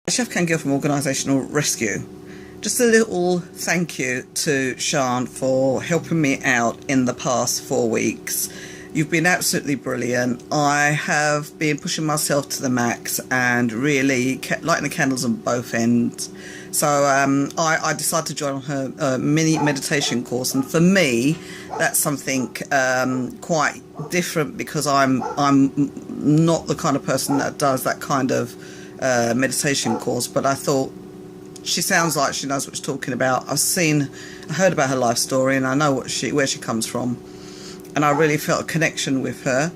Chef Cangil from Organisational Rescue. Just a little thank you to Shawn for helping me out in the past 4 weeks. You've been absolutely brilliant. I have been pushing myself to the max and really lighting the candles on both ends. So I decided to join her mini meditation course, and for me that's something quite different, because I'm not the kind of person that does that kind of meditation course. But I thought, she sounds like she knows what she's talking about. I heard about her life story, and I know where she comes from, and I really felt a connection with her.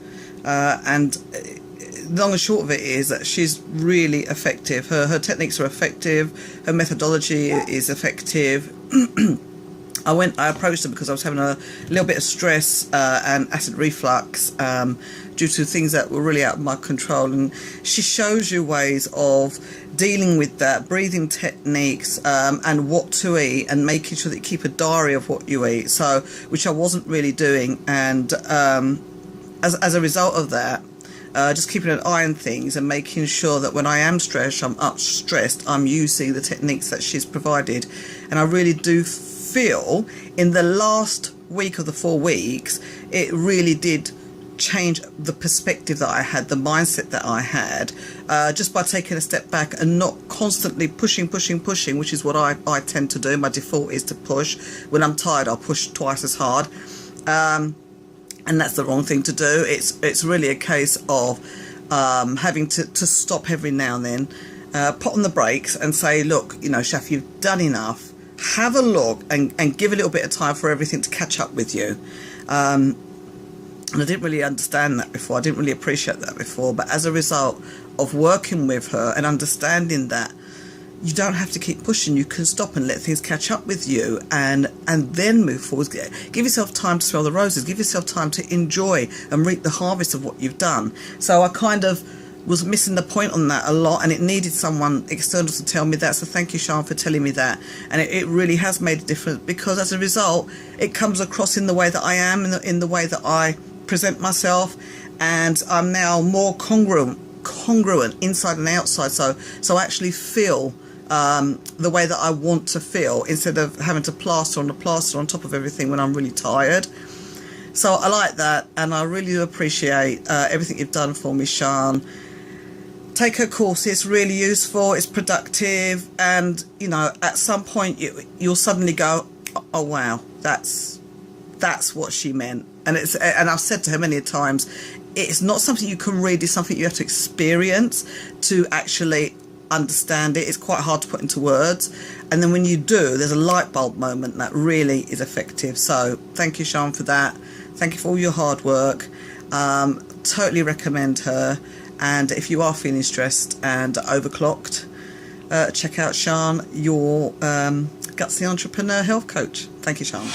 And the long and short of it is that she's really effective. Her techniques are effective. Her methodology is effective. I approached her because I was having a little bit of stress and acid reflux due to things that were really out of my control, and she shows you ways of dealing with that, breathing techniques, and what to eat, and making sure that you keep a diary of what you eat, so which I wasn't really doing. And as a result of that, just keeping an eye on things and making sure that when I am stressed, I'm using the techniques that she's provided. And I really do feel in the last week of the 4 weeks, it really did change the perspective that I had, the mindset that I had, just by taking a step back and not constantly pushing, which is what I tend to do. My default is to push. When I'm tired, I'll push twice as hard, and that's the wrong thing to do. It's really a case of having to stop every now and then, put on the brakes and say, look, Shaff, you've done enough. Have a look and give a little bit of time for everything to catch up with you. And I didn't really understand that before. I didn't really appreciate that before. But as a result of working with her and understanding that you don't have to keep pushing, you can stop and let things catch up with you, and then move forward. Give yourself time to smell the roses. Give yourself time to enjoy and reap the harvest of what you've done. So I kind of was missing the point on that a lot, and it needed someone external to tell me that. So thank you, Shawn, for telling me that. And it really has made a difference, because as a result, it comes across in the way that I am, in the way that I present myself, and I'm now more congruent inside and outside. So I actually feel the way that I want to feel, instead of having to plaster on top of everything when I'm really tired. So I like that, and I really do appreciate everything you've done for me, Shawn. Take her course. It's really useful, it's productive, and at some point you'll suddenly go, oh wow, that's what she meant. And I've said to her many times, it's not something you can read, it's something you have to experience to actually understand it. It's quite hard to put into words, and then when you do, there's a light bulb moment that really is effective. So thank you, Shawn, for that. Thank you for all your hard work. Totally recommend her. And if you are feeling stressed and overclocked, check out Shawn, your Gutsy Entrepreneur Health Coach. Thank you, Shawn.